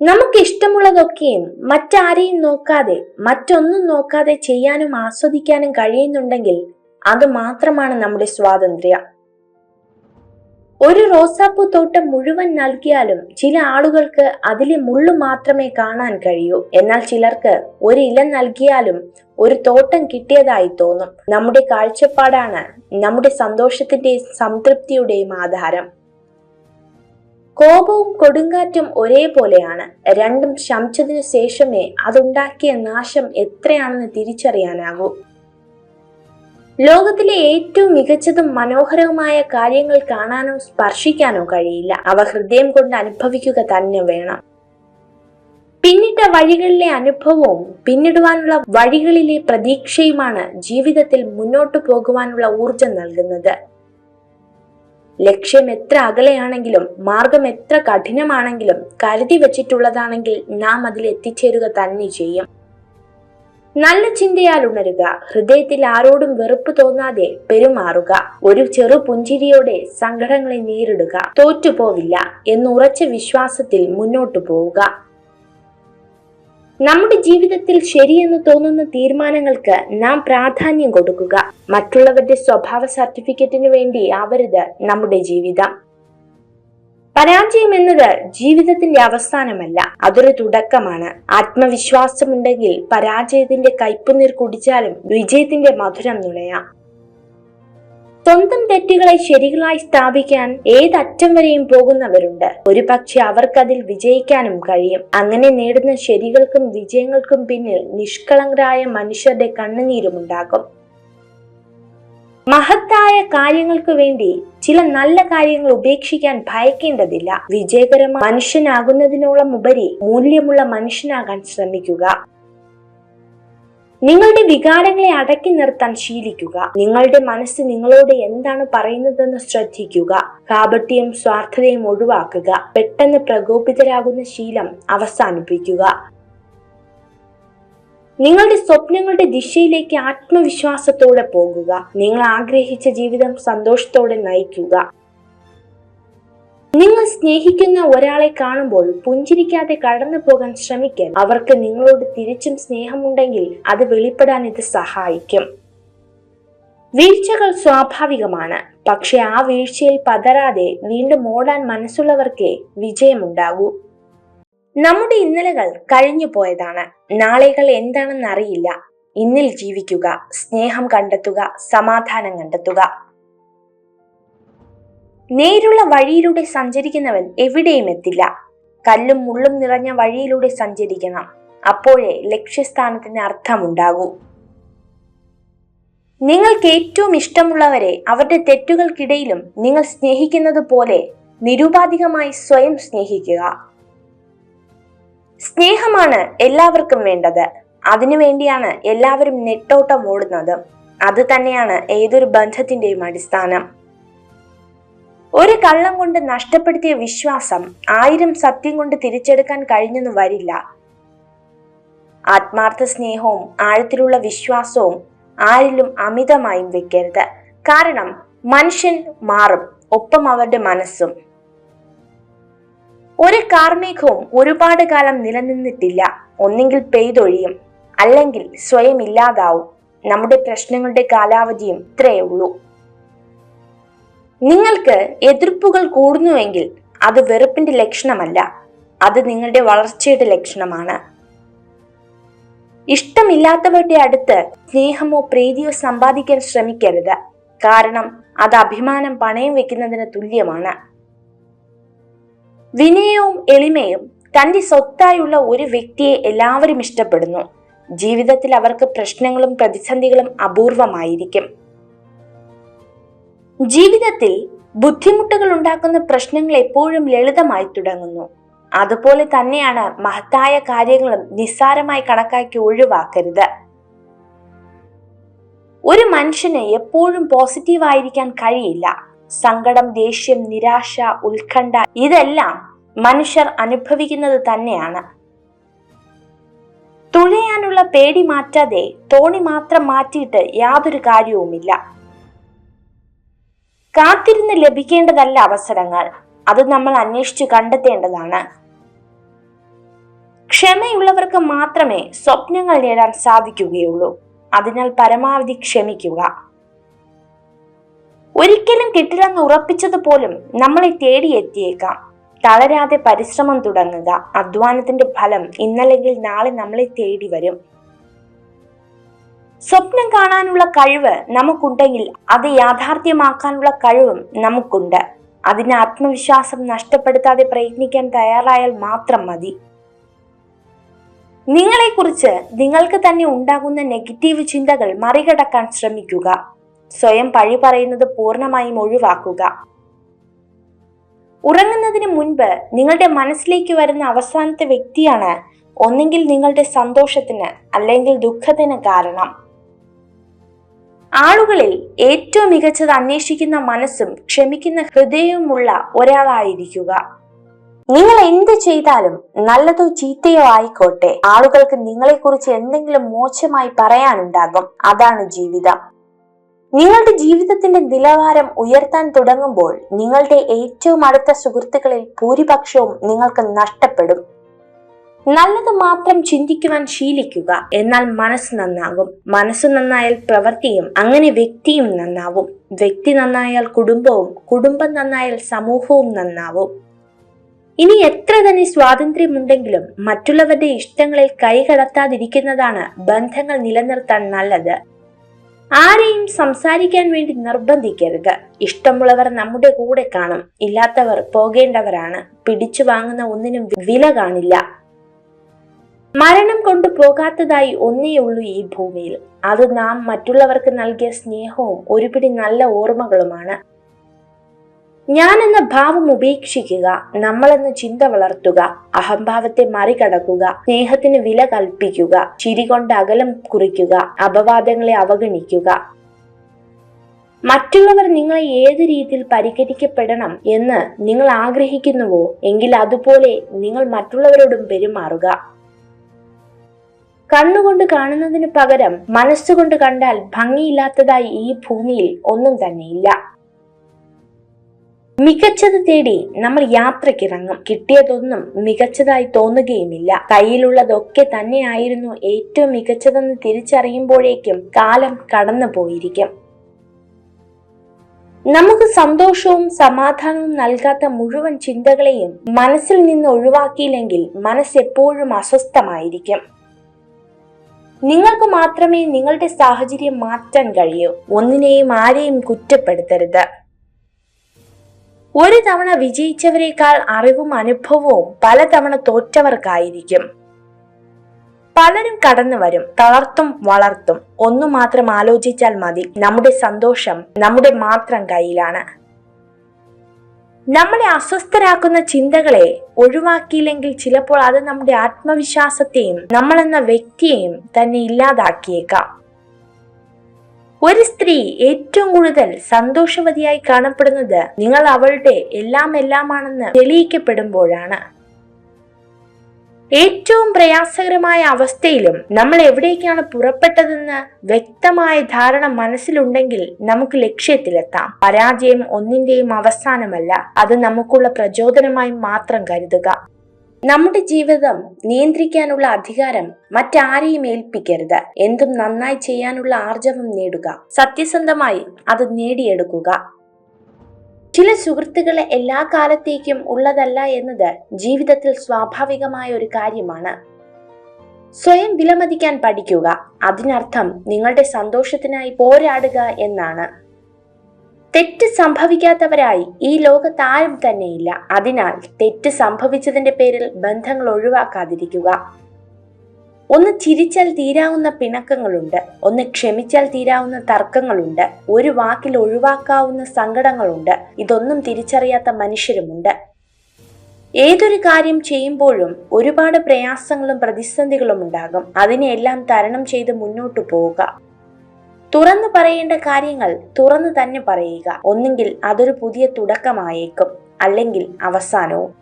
നമുക്ക് ഇഷ്ടമുള്ളതൊക്കെയും മറ്റാരെയും നോക്കാതെ മറ്റൊന്നും നോക്കാതെ ചെയ്യാനും ആസ്വദിക്കാനും കഴിയുന്നുണ്ടെങ്കിൽ അത് മാത്രമാണ് നമ്മുടെ സ്വാതന്ത്ര്യം. ഒരു റോസാപ്പൂ തോട്ടം മുഴുവൻ നൽകിയാലും ചില ആളുകൾക്ക് അതിലെ മുള്ളു മാത്രമേ കാണാൻ കഴിയൂ. എന്നാൽ ചിലർക്ക് ഒരു ഇല നൽകിയാലും ഒരു തോട്ടം കിട്ടിയതായി തോന്നും. നമ്മുടെ കാഴ്ചപ്പാടാണ് നമ്മുടെ സന്തോഷത്തിന്റെയും സംതൃപ്തിയുടെയും ആധാരം. കോപവും കൊടുങ്കാറ്റും ഒരേപോലെയാണ്. രണ്ടും ശമിച്ചതിനു ശേഷമേ അതുണ്ടാക്കിയ നാശം എത്രയാണെന്ന് തിരിച്ചറിയാനാകൂ. ലോകത്തിലെ ഏറ്റവും മികച്ചതും മനോഹരവുമായ കാര്യങ്ങൾ കാണാനോ സ്പർശിക്കാനോ കഴിയില്ല. അവ ഹൃദയം കൊണ്ട് അനുഭവിക്കുക തന്നെ വേണം. പിന്നിട്ട വഴികളിലെ അനുഭവവും പിന്നിടുവാനുള്ള വഴികളിലെ പ്രതീക്ഷയുമാണ് ജീവിതത്തിൽ മുന്നോട്ടു പോകുവാനുള്ള ഊർജം നൽകുന്നത്. ലക്ഷ്യം എത്ര അകലെയാണെങ്കിലും മാർഗം എത്ര കഠിനമാണെങ്കിലും കരുതി വച്ചിട്ടുള്ളതാണെങ്കിൽ നാം അതിൽ എത്തിച്ചേരുക തന്നെ ചെയ്യും. നല്ല ചിന്തയാൽ ഉണരുക. ഹൃദയത്തിൽ ആരോടും വെറുപ്പ് തോന്നാതെ പെരുമാറുക. ഒരു ചെറു പുഞ്ചിരിയോടെ സങ്കടങ്ങളെ നേരിടുക. തോറ്റുപോവില്ല എന്നുറച്ച വിശ്വാസത്തിൽ മുന്നോട്ടു പോവുക. നമ്മുടെ ജീവിതത്തിൽ ശരിയെന്ന് തോന്നുന്ന തീരുമാനങ്ങൾക്ക് നാം പ്രാധാന്യം കൊടുക്കുക. മറ്റുള്ളവരുടെ സ്വഭാവ സർട്ടിഫിക്കറ്റിനു വേണ്ടി ആവരുത് നമ്മുടെ ജീവിതം. പരാജയം എന്നത് ജീവിതത്തിന്റെ അവസാനമല്ല, അതൊരു തുടക്കമാണ്. ആത്മവിശ്വാസമുണ്ടെങ്കിൽ പരാജയത്തിന്റെ കയ്പുനീർ കുടിച്ചാലും വിജയത്തിന്റെ മധുരം നുണയാം. സ്വന്തം തെറ്റുകളെ ശരികളായി സ്ഥാപിക്കാൻ ഏതറ്റം വരെയും പോകുന്നവരുണ്ട്. ഒരു പക്ഷെ അവർക്കതിൽ വിജയിക്കാനും കഴിയും. അങ്ങനെ നേടുന്ന ശരികൾക്കും വിജയങ്ങൾക്കും പിന്നിൽ നിഷ്കളങ്കരായ മനുഷ്യരുടെ കണ്ണുനീരുമുണ്ടാകും. മഹത്തായ കാര്യങ്ങൾക്ക് വേണ്ടി ചില നല്ല കാര്യങ്ങൾ ഉപേക്ഷിക്കാൻ ഭയക്കേണ്ടതില്ല. വിജയകരമായ മനുഷ്യനാകുന്നതിനോളം ഉപരി മൂല്യമുള്ള മനുഷ്യനാകാൻ ശ്രമിക്കുക. നിങ്ങളുടെ വികാരങ്ങളെ അടക്കി നിർത്താൻ ശീലിക്കുക. നിങ്ങളുടെ മനസ്സ് നിങ്ങളോട് എന്താണ് പറയുന്നതെന്ന് ശ്രദ്ധിക്കുക. കാപട്യവും സ്വാർത്ഥതയും ഒഴിവാക്കുക. പെട്ടെന്ന് പ്രകോപിതരാകുന്ന ശീലം അവസാനിപ്പിക്കുക. നിങ്ങളുടെ സ്വപ്നങ്ങളുടെ ദിശയിലേക്ക് ആത്മവിശ്വാസത്തോടെ പോകുക. നിങ്ങൾ ആഗ്രഹിച്ച ജീവിതം സന്തോഷത്തോടെ നയിക്കുക. നിങ്ങൾ സ്നേഹിക്കുന്ന ഒരാളെ കാണുമ്പോൾ പുഞ്ചിരിക്കാതെ കടന്നു പോകാൻ ശ്രമിക്കാൻ. അവർക്ക് നിങ്ങളോട് തിരിച്ചും സ്നേഹമുണ്ടെങ്കിൽ അത് വെളിപ്പെടാൻ ഇത് സഹായിക്കും. വീഴ്ചകൾ സ്വാഭാവികമാണ്. പക്ഷെ ആ വീഴ്ചയിൽ പതറാതെ വീണ്ടും ഓടാൻ മനസ്സുള്ളവർക്കേ വിജയമുണ്ടാകൂ. നമ്മുടെ ഇന്നലകൾ കഴിഞ്ഞു പോയതാണ്. നാളെകൾ എന്താണെന്ന് അറിയില്ല. ഇന്നിൽ ജീവിക്കുക. സ്നേഹം കണ്ടെത്തുക. സമാധാനം കണ്ടെത്തുക. നേരുള്ള വഴിയിലൂടെ സഞ്ചരിക്കുന്നവൻ എവിടെയും എത്തില്ല. കല്ലും മുള്ളും നിറഞ്ഞ വഴിയിലൂടെ സഞ്ചരിക്കണം. അപ്പോഴേ ലക്ഷ്യസ്ഥാനത്തിന് അർത്ഥമുണ്ടാകൂ. നിങ്ങൾക്ക് ഏറ്റവും ഇഷ്ടമുള്ളവരെ അവരുടെ തെറ്റുകൾക്കിടയിലും നിങ്ങൾ സ്നേഹിക്കുന്നത് പോലെ നിരുപാധികമായി സ്വയം സ്നേഹിക്കുക. സ്നേഹമാണ് എല്ലാവർക്കും വേണ്ടത്. അതിനുവേണ്ടിയാണ് എല്ലാവരും നെട്ടോട്ടം ഓടുന്നത്. അത് തന്നെയാണ് ഏതൊരു ബന്ധത്തിന്റെയും അടിസ്ഥാനം. ഒരു കള്ളം കൊണ്ട് നഷ്ടപ്പെടുത്തിയ വിശ്വാസം 1000 സത്യം കൊണ്ട് തിരിച്ചെടുക്കാൻ കഴിഞ്ഞെന്ന് വരില്ല. ആത്മാർത്ഥ സ്നേഹവും ആഴത്തിലുള്ള വിശ്വാസവും ആരിലും അമിതമായും വെക്കരുത്. കാരണം മനുഷ്യൻ മാറും, ഒപ്പം അവരുടെ മനസ്സും. ഒരു കാർമേഘവും ഒരുപാട് കാലം നിലനിന്നിട്ടില്ല. ഒന്നെങ്കിൽ പെയ്തൊഴിയും, അല്ലെങ്കിൽ സ്വയം ഇല്ലാതാവും. നമ്മുടെ പ്രശ്നങ്ങളുടെ കാലാവധിയും ഇത്രയേ ഉള്ളൂ. നിങ്ങൾക്ക് എതിർപ്പുകൾ കൂടുന്നുവെങ്കിൽ അത് വെറുപ്പിന്റെ ലക്ഷണമല്ല, അത് നിങ്ങളുടെ വളർച്ചയുടെ ലക്ഷണമാണ്. ഇഷ്ടമില്ലാത്തവരുടെ അടുത്ത് സ്നേഹമോ പ്രീതിയോ സമ്പാദിക്കാൻ ശ്രമിക്കരുത്. കാരണം അത് അഭിമാനം പണയം വെക്കുന്നതിന് തുല്യമാണ്. വിനയവും എളിമയും തന്റെ സ്വത്തായുള്ള ഒരു വ്യക്തിയെ എല്ലാവരും ഇഷ്ടപ്പെടുന്നു. ജീവിതത്തിൽ അവർക്ക് പ്രശ്നങ്ങളും പ്രതിസന്ധികളും അപൂർവമായിരിക്കും. ജീവിതത്തിൽ ബുദ്ധിമുട്ടുകൾ ഉണ്ടാക്കുന്ന പ്രശ്നങ്ങൾ എപ്പോഴും ലളിതമായി തുടങ്ങുന്നു. അതുപോലെ തന്നെയാണ് മഹത്തായ കാര്യങ്ങളും നിസ്സാരമായി കണക്കാക്കി ഒഴിവാക്കരുത്. ഒരു മനുഷ്യന് എപ്പോഴും പോസിറ്റീവായിരിക്കാൻ കഴിയില്ല. സങ്കടം, ദേഷ്യം, നിരാശ, ഉത്കണ്ഠ ഇതെല്ലാം മനുഷ്യർ അനുഭവിക്കുന്നത് തന്നെയാണ്. തുഴയാനുള്ള പേടി മാറ്റാതെ തോണി മാത്രം മാറ്റിയിട്ട് യാതൊരു കാര്യവുമില്ല. കാത്തിരുന്ന് ലഭിക്കേണ്ടതല്ല അവസരങ്ങൾ, അത് നമ്മൾ അന്വേഷിച്ചു കണ്ടെത്തേണ്ടതാണ്. ക്ഷമയുള്ളവർക്ക് മാത്രമേ സ്വപ്നങ്ങൾ നേടാൻ സാധിക്കുകയുള്ളൂ. അതിനാൽ പരമാവധി ക്ഷമിക്കുക. ഒരിക്കലും കിട്ടില്ലെന്ന് ഉറപ്പിച്ചത് പോലും നമ്മളെ തേടിയെത്തിയേക്കാം. തളരാതെ പരിശ്രമം തുടങ്ങുക. അധ്വാനത്തിന്റെ ഫലം ഇന്നല്ലെങ്കിൽ നാളെ നമ്മളെ തേടി വരും. സ്വപ്നം കാണാനുള്ള കഴിവ് നമുക്കുണ്ടെങ്കിൽ അത് യാഥാർത്ഥ്യമാക്കാനുള്ള കഴിവും നമുക്കുണ്ട്. അതിന് ആത്മവിശ്വാസം നഷ്ടപ്പെടുത്താതെ പ്രയത്നിക്കാൻ തയ്യാറായാൽ മാത്രം മതി. നിങ്ങളെക്കുറിച്ച് നിങ്ങൾക്ക് തന്നെ ഉണ്ടാകുന്ന നെഗറ്റീവ് ചിന്തകൾ മറികടക്കാൻ ശ്രമിക്കുക. സ്വയം പഴി പറയുന്നത് പൂർണ്ണമായും ഒഴിവാക്കുക. ഉറങ്ങുന്നതിന് മുൻപ് നിങ്ങളുടെ മനസ്സിലേക്ക് വരുന്ന അവസാനത്തെ വ്യക്തിയാണ് ഒന്നെങ്കിൽ നിങ്ങളുടെ സന്തോഷത്തിന് അല്ലെങ്കിൽ ദുഃഖത്തിന് കാരണം. ആളുകളിൽ ഏറ്റവും മികച്ചത് അന്വേഷിക്കുന്ന മനസ്സും ക്ഷമിക്കുന്ന ഹൃദയവുമുള്ള ഒരാളായിരിക്കുക. നിങ്ങൾ എന്ത് ചെയ്താലും നല്ലതോ ചീത്തയോ ആയിക്കോട്ടെ, ആളുകൾക്ക് നിങ്ങളെക്കുറിച്ച് എന്തെങ്കിലും മോശമായി പറയാനുണ്ടാകും. അതാണ് ജീവിതം. നിങ്ങളുടെ ജീവിതത്തിന്റെ നിലവാരം ഉയർത്താൻ തുടങ്ങുമ്പോൾ നിങ്ങളുടെ ഏറ്റവും അടുത്ത സുഹൃത്തുക്കളിൽ ഭൂരിപക്ഷവും നിങ്ങൾക്ക് നഷ്ടപ്പെടും. നല്ലത് മാത്രം ചിന്തിക്കുവാൻ ശീലിക്കുക. എന്നാൽ മനസ്സ് നന്നാകും. മനസ്സ് നന്നായാൽ പ്രവൃത്തിയും, അങ്ങനെ വ്യക്തിയും നന്നാവും. വ്യക്തി നന്നായാൽ കുടുംബവും, കുടുംബം നന്നായാൽ സമൂഹവും നന്നാവും. ഇനി എത്ര തന്നെ സ്വാതന്ത്ര്യമുണ്ടെങ്കിലും മറ്റുള്ളവരുടെ ഇഷ്ടങ്ങളിൽ കൈകടത്താതിരിക്കുന്നതാണ് ബന്ധങ്ങൾ നിലനിർത്താൻ നല്ലത്. ആരെയും സംസാരിക്കാൻ വേണ്ടി നിർബന്ധിക്കരുത്. ഇഷ്ടമുള്ളവർ നമ്മുടെ കൂടെ കാണും, ഇല്ലാത്തവർ പോകേണ്ടവരാണ്. പിടിച്ചു വാങ്ങുന്ന ഒന്നിനും വില കാണില്ല. മരണം കൊണ്ട് പോകാത്തതായി ഒന്നേയുള്ളൂ ഈ ഭൂമിയിൽ. അത് നാം മറ്റുള്ളവർക്ക് നൽകിയ സ്നേഹവും ഒരുപിടി നല്ല ഓർമ്മകളുമാണ്. ഞാൻ എന്ന ഭാവം ഉപേക്ഷിക്കുക. നമ്മളെന്ന ചിന്ത വളർത്തുക. അഹംഭാവത്തെ മറികടക്കുക. സ്നേഹത്തിന് വില കൽപ്പിക്കുക. ചിരി കൊണ്ട് അകലം കുറിക്കുക. അപവാദങ്ങളെ അവഗണിക്കുക. മറ്റുള്ളവർ നിങ്ങളെ ഏത് രീതിയിൽ പരിഹരിക്കപ്പെടണം എന്ന് നിങ്ങൾ ആഗ്രഹിക്കുന്നുവോ എങ്കിൽ അതുപോലെ നിങ്ങൾ മറ്റുള്ളവരോടും പെരുമാറുക. കണ്ണുകൊണ്ട് കാണുന്നതിന് പകരം മനസ്സുകൊണ്ട് കണ്ടാൽ ഭംഗിയില്ലാത്തതായി ഈ ഭൂമിയിൽ ഒന്നും തന്നെയില്ല. മികച്ചത് തേടി നമ്മൾ യാത്രക്കിറങ്ങും. കിട്ടിയതൊന്നും മികച്ചതായി തോന്നുകയുമില്ല. കയ്യിലുള്ളതൊക്കെ തന്നെയായിരുന്നു ഏറ്റവും മികച്ചതെന്ന് തിരിച്ചറിയുമ്പോഴേക്കും കാലം കടന്നു പോയിരിക്കും. നമുക്ക് സന്തോഷവും സമാധാനവും നൽകാത്ത മുഴുവൻ ചിന്തകളെയും മനസ്സിൽ നിന്ന് ഒഴിവാക്കിയില്ലെങ്കിൽ മനസ്സ് എപ്പോഴും അസ്വസ്ഥമായിരിക്കും. നിങ്ങൾക്ക് മാത്രമേ നിങ്ങളുടെ സാഹചര്യം മാറ്റാൻ കഴിയൂ. ഒന്നിനെയും ആരെയും കുറ്റപ്പെടുത്തരുത്. ഒരു തവണ വിജയിച്ചവരെക്കാൾ അറിവും അനുഭവവും പലതവണ തോറ്റവർക്കായിരിക്കും. പലരും കടന്നു വരും, തളർത്തും വളർത്തും. ഒന്നു മാത്രം ആലോചിച്ചാൽ മതി, നമ്മുടെ സന്തോഷം നമ്മുടെ മാത്രം കയ്യിലാണ്. നമ്മളെ അസ്വസ്ഥരാക്കുന്ന ചിന്തകളെ ഒഴിവാക്കിയില്ലെങ്കിൽ ചിലപ്പോൾ അത് നമ്മുടെ ആത്മവിശ്വാസത്തെയും നമ്മളെന്ന വ്യക്തിയെയും തന്നെ ഇല്ലാതാക്കിയേക്കാം. ഒരു സ്ത്രീ ഏറ്റവും കൂടുതൽ സന്തോഷവതിയായി കാണപ്പെടുന്നത് നിങ്ങൾ അവളുടെ എല്ലാമാണെന്ന് തെളിയിക്കപ്പെടുമ്പോഴാണ്. ഏറ്റവും പ്രയാസകരമായ അവസ്ഥയിലും നമ്മൾ എവിടേക്കാണ് പുറപ്പെട്ടതെന്ന് വ്യക്തമായ ധാരണ മനസ്സിലുണ്ടെങ്കിൽ നമുക്ക് ലക്ഷ്യത്തിലെത്താം. പരാജയം ഒന്നിന്റെയും അവസാനമല്ല, അത് നമുക്കുള്ള പ്രചോദനമായി മാത്രം കരുതുക. നമ്മുടെ ജീവിതം നിയന്ത്രിക്കാനുള്ള അധികാരം മറ്റാരെയും ഏൽപ്പിക്കരുത്. എന്തും നന്നായി ചെയ്യാനുള്ള ആർജവം നേടുക. സത്യസന്ധമായി അത് നേടിയെടുക്കുക. ചില സുഹൃത്തുക്കളെ എല്ലാ കാലത്തേക്കും ഉള്ളതല്ല എന്നത് ജീവിതത്തിൽ സ്വാഭാവികമായ ഒരു കാര്യമാണ്. സ്വയം വിലമതിക്കാൻ പഠിക്കുക. അതിനർത്ഥം നിങ്ങളുടെ സന്തോഷത്തിനായി പോരാടുക എന്നാണ്. തെറ്റ് സംഭവിക്കാത്തവരായി ഈ ലോകത്ത് ആരും തന്നെയില്ല. അതിനാൽ തെറ്റ് സംഭവിച്ചതിന്റെ പേരിൽ ബന്ധങ്ങൾ ഒഴിവാക്കാതിരിക്കുക. ഒന്ന് ചിരിച്ചാൽ തീരാവുന്ന പിണക്കങ്ങളുണ്ട്. ഒന്ന് ക്ഷമിച്ചാൽ തീരാവുന്ന തർക്കങ്ങളുണ്ട്. ഒരു വാക്കിൽ ഒഴിവാക്കാവുന്ന സങ്കടങ്ങളുണ്ട്. ഇതൊന്നും തിരിച്ചറിയാത്ത മനുഷ്യരുമുണ്ട്. ഏതൊരു കാര്യം ചെയ്യുമ്പോഴും ഒരുപാട് പ്രയാസങ്ങളും പ്രതിസന്ധികളും ഉണ്ടാകും. അതിനെല്ലാം തരണം ചെയ്ത് മുന്നോട്ടു പോവുക. തുറന്നു പറയേണ്ട കാര്യങ്ങൾ തുറന്നു തന്നെ പറയുക. ഒന്നെങ്കിൽ അതൊരു പുതിയ തുടക്കമായേക്കും, അല്ലെങ്കിൽ അവസാനവും.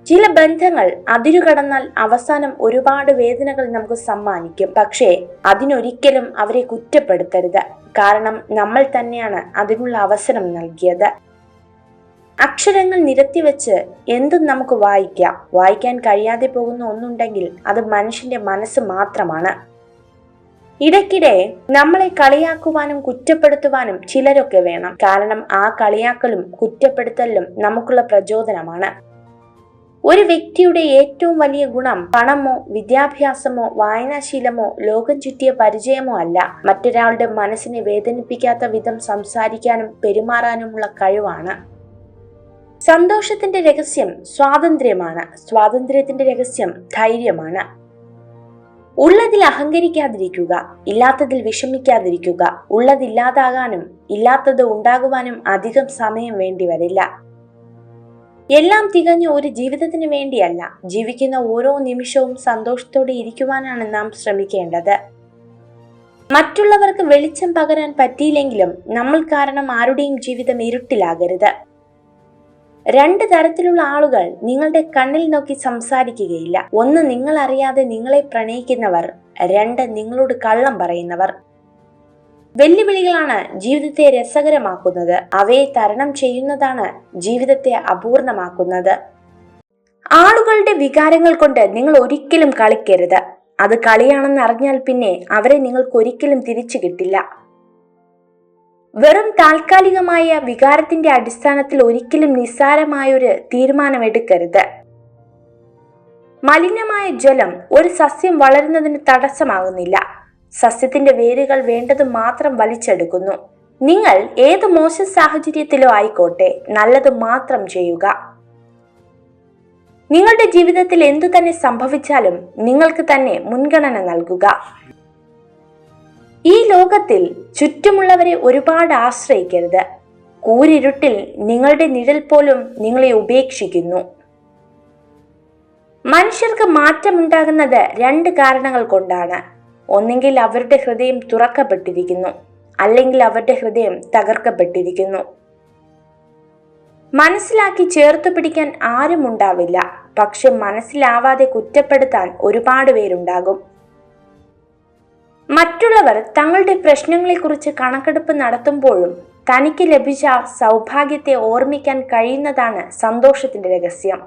ചില ബന്ധങ്ങൾ അതിരുകടന്നാൽ അവസാനം ഒരുപാട് വേദനകൾ നമുക്ക് സമ്മാനിക്കും. പക്ഷേ അതിനൊരിക്കലും അവരെ കുറ്റപ്പെടുത്തരുത്. കാരണം നമ്മൾ തന്നെയാണ് അതിനുള്ള അവസരം നൽകിയത്. അക്ഷരങ്ങൾ നിരത്തിവെച്ച് എന്തും നമുക്ക് വായിക്കാം. വായിക്കാൻ കഴിയാതെ പോകുന്ന ഒന്നുണ്ടെങ്കിൽ അത് മനുഷ്യന്റെ മനസ്സ് മാത്രമാണ്. ഇടയ്ക്കിടെ നമ്മളെ കളിയാക്കുവാനും കുറ്റപ്പെടുത്തുവാനും ചിലരൊക്കെ വേണം. കാരണം ആ കളിയാക്കലും കുറ്റപ്പെടുത്തലും നമുക്കുള്ള പ്രചോദനമാണ്. ഒരു വ്യക്തിയുടെ ഏറ്റവും വലിയ ഗുണം പണമോ വിദ്യാഭ്യാസമോ വായനാശീലമോ ലോകം ചുറ്റിയ പരിചയമോ അല്ല, മറ്റൊരാളുടെ മനസ്സിനെ വേദനിപ്പിക്കാത്ത വിധം സംസാരിക്കാനും പെരുമാറാനുമുള്ള കഴിവാണ്. സന്തോഷത്തിന്റെ രഹസ്യം സ്വാതന്ത്ര്യമാണ്. സ്വാതന്ത്ര്യത്തിന്റെ രഹസ്യം ധൈര്യമാണ്. ഉള്ളതിൽ അഹങ്കരിക്കാതിരിക്കുക, ഇല്ലാത്തതിൽ വിഷമിക്കാതിരിക്കുക. ഉള്ളതില്ലാതാകാനും ഇല്ലാത്തത് ഉണ്ടാകുവാനും അധികം സമയം വേണ്ടി വരില്ല. എല്ലാം തികഞ്ഞ ഒരു ജീവിതത്തിന് വേണ്ടിയല്ല, ജീവിക്കുന്ന ഓരോ നിമിഷവും സന്തോഷത്തോടെ ഇരിക്കുവാനാണ് നാം ശ്രമിക്കേണ്ടത്. മറ്റുള്ളവർക്ക് വെളിച്ചം പകരാൻ പറ്റിയില്ലെങ്കിലും നമ്മൾ കാരണം ആരുടെയും ജീവിതം ഇരുട്ടിലാകരുത്. രണ്ട് തരത്തിലുള്ള ആളുകൾ നിങ്ങളുടെ കണ്ണിൽ നോക്കി സംസാരിക്കുകയില്ല. ഒന്ന്, നിങ്ങൾ അറിയാതെ നിങ്ങളെ പ്രണയിക്കുന്നവർ. രണ്ട്, നിങ്ങളോട് കള്ളം പറയുന്നവർ. വെല്ലുവിളികളാണ് ജീവിതത്തെ രസകരമാക്കുന്നത്. അവയെ തരണം ചെയ്യുന്നതാണ് ജീവിതത്തെ അപൂർണമാക്കുന്നത്. ആളുകളുടെ വികാരങ്ങൾ കൊണ്ട് നിങ്ങൾ ഒരിക്കലും കളിക്കരുത്. അത് കളിയാണെന്ന് അറിഞ്ഞാൽ പിന്നെ അവരെ നിങ്ങൾക്ക് ഒരിക്കലും തിരിച്ചു കിട്ടില്ല. വെറും താൽക്കാലികമായ വികാരത്തിന്റെ അടിസ്ഥാനത്തിൽ ഒരിക്കലും നിസ്സാരമായൊരു തീരുമാനമെടുക്കരുത്. മലിനമായ ജലം ഒരു സസ്യം വളരുന്നതിന് തടസ്സമാകുന്നില്ല. സസ്യത്തിന്റെ വേരുകൾ വേണ്ടത് മാത്രം വലിച്ചെടുക്കുന്നു. നിങ്ങൾ ഏത് മോശം സാഹചര്യത്തിലോ ആയിക്കോട്ടെ, നല്ലത് മാത്രം ചെയ്യുക. നിങ്ങളുടെ ജീവിതത്തിൽ എന്തു തന്നെ സംഭവിച്ചാലും നിങ്ങൾക്ക് തന്നെ മുൻഗണന നൽകുക. ഈ ലോകത്തിൽ ചുറ്റുമുള്ളവരെ ഒരുപാട് ആശ്രയിക്കരുത്. കൂരിരുട്ടിൽ നിങ്ങളുടെ നിഴൽ പോലും നിങ്ങളെ ഉപേക്ഷിക്കുന്നു. മനുഷ്യർക്ക് മാറ്റമുണ്ടാകുന്നത് രണ്ട് കാരണങ്ങൾ കൊണ്ടാണ്. ഒന്നെങ്കിൽ അവരുടെ ഹൃദയം തുറക്കപ്പെട്ടിരിക്കുന്നു, അല്ലെങ്കിൽ അവരുടെ ഹൃദയം തകർക്കപ്പെട്ടിരിക്കുന്നു. മനസ്സിലാക്കി ചേർത്തു പിടിക്കാൻ ആരും ഉണ്ടാവില്ല, പക്ഷെ മനസ്സിലാവാതെ കുറ്റപ്പെടുത്താൻ ഒരുപാട് പേരുണ്ടാകും. മറ്റുള്ളവർ തങ്ങളുടെ പ്രശ്നങ്ങളെക്കുറിച്ച് കണക്കെടുപ്പ് നടത്തുമ്പോഴും തനിക്ക് ലഭിച്ച സൗഭാഗ്യത്തെ ഓർമ്മിക്കാൻ കഴിയുന്നതാണ് സന്തോഷത്തിന്റെ രഹസ്യം.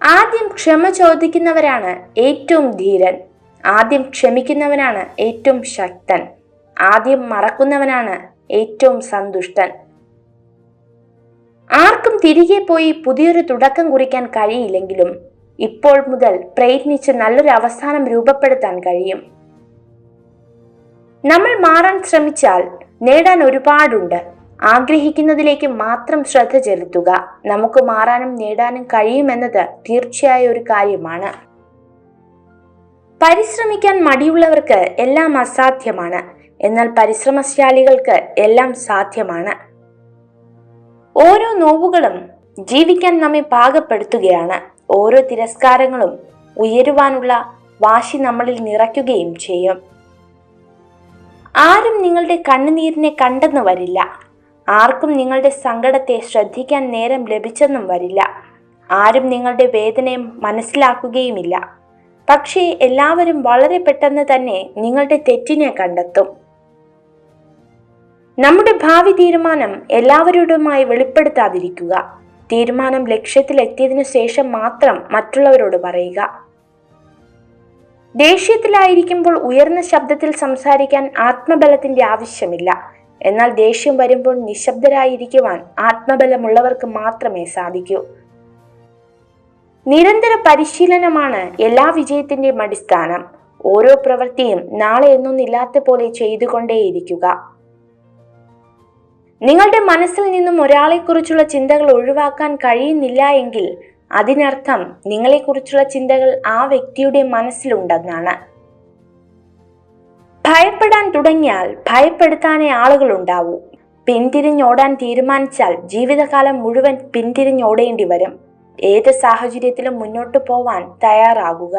ആദ്യം ക്ഷമ ചോദിക്കുന്നവരാണ് ഏറ്റവും ധീരൻ. ആദ്യം ക്ഷമിക്കുന്നവനാണ് ഏറ്റവും ശക്തൻ. ആദ്യം മറക്കുന്നവനാണ് ഏറ്റവും സന്തുഷ്ടൻ. ആർക്കും തിരികെ പോയി പുതിയൊരു തുടക്കം കുറിക്കാൻ കഴിയില്ലെങ്കിലും ഇപ്പോൾ മുതൽ പ്രയത്നിച്ച് നല്ലൊരു അവസാനം രൂപപ്പെടുത്താൻ കഴിയും. നമ്മൾ മാറാൻ ശ്രമിച്ചാൽ നേടാൻ ഒരുപാടുണ്ട്. ആഗ്രഹിക്കുന്നതിലേക്ക് മാത്രം ശ്രദ്ധ ചെലുത്തുക. നമുക്ക് മാറാനും നേടാനും കഴിയുമെന്നത് തീർച്ചയായ ഒരു കാര്യമാണ്. പരിശ്രമിക്കാൻ മടിയുള്ളവർക്ക് എല്ലാം അസാധ്യമാണ്, എന്നാൽ പരിശ്രമശാലികൾക്ക് എല്ലാം സാധ്യമാണ്. ഓരോ നോവുകളും ജീവിക്കാൻ നമ്മെ പാകപ്പെടുത്തുകയാണ്. ഓരോ തിരസ്കാരങ്ങളും ഉയരുവാനുള്ള വാശി നമ്മളിൽ നിറയ്ക്കുകയും ചെയ്യും. ആരും നിങ്ങളുടെ കണ്ണുനീരിനെ കണ്ടെന്ന് വരില്ല. ആർക്കും നിങ്ങളുടെ സങ്കടത്തെ ശ്രദ്ധിക്കാൻ നേരം ലഭിച്ചെന്നും വരില്ല. ആരും നിങ്ങളുടെ വേദനയും മനസ്സിലാക്കുകയുമില്ല. പക്ഷേ എല്ലാവരും വളരെ പെട്ടെന്ന് തന്നെ നിങ്ങളുടെ തെറ്റിനെ കണ്ടെത്തും. നമ്മുടെ ഭാവി തീരുമാനം എല്ലാവരോടുമായി വെളിപ്പെടുത്താതിരിക്കുക. തീരുമാനം ലക്ഷ്യത്തിലെത്തിയതിനു ശേഷം മാത്രം മറ്റുള്ളവരോട് പറയുക. ദേഷ്യത്തിലായിരിക്കുമ്പോൾ ഉയർന്ന ശബ്ദത്തിൽ സംസാരിക്കാൻ ആത്മബലത്തിന്റെ ആവശ്യമില്ല. എന്നാൽ ദേഷ്യം വരുമ്പോൾ നിശബ്ദരായിരിക്കുവാൻ ആത്മബലമുള്ളവർക്ക് മാത്രമേ സാധിക്കൂ. നിരന്തര പരിശീലനമാണ് എല്ലാ വിജയത്തിന്റെയും അടിസ്ഥാനം. ഓരോ പ്രവൃത്തിയും നാളെ എന്നൊന്നില്ലാത്ത പോലെ ചെയ്തുകൊണ്ടേയിരിക്കുക. നിങ്ങളുടെ മനസ്സിൽ നിന്നും ഒരാളെക്കുറിച്ചുള്ള ചിന്തകൾ ഒഴിവാക്കാൻ കഴിയുന്നില്ല എങ്കിൽ അതിനർത്ഥം നിങ്ങളെക്കുറിച്ചുള്ള ചിന്തകൾ ആ വ്യക്തിയുടെ മനസ്സിലുണ്ടെന്നാണ്. ഭയപ്പെടാൻ തുടങ്ങിയാൽ ഭയപ്പെടുത്താനേ ആളുകളുണ്ടാവൂ. പിന്തിരിഞ്ഞോടാൻ തീരുമാനിച്ചാൽ ജീവിതകാലം മുഴുവൻ പിന്തിരിഞ്ഞോടേണ്ടി വരും. ഏത് സാഹചര്യത്തിലും മുന്നോട്ടു പോവാൻ തയ്യാറാകുക.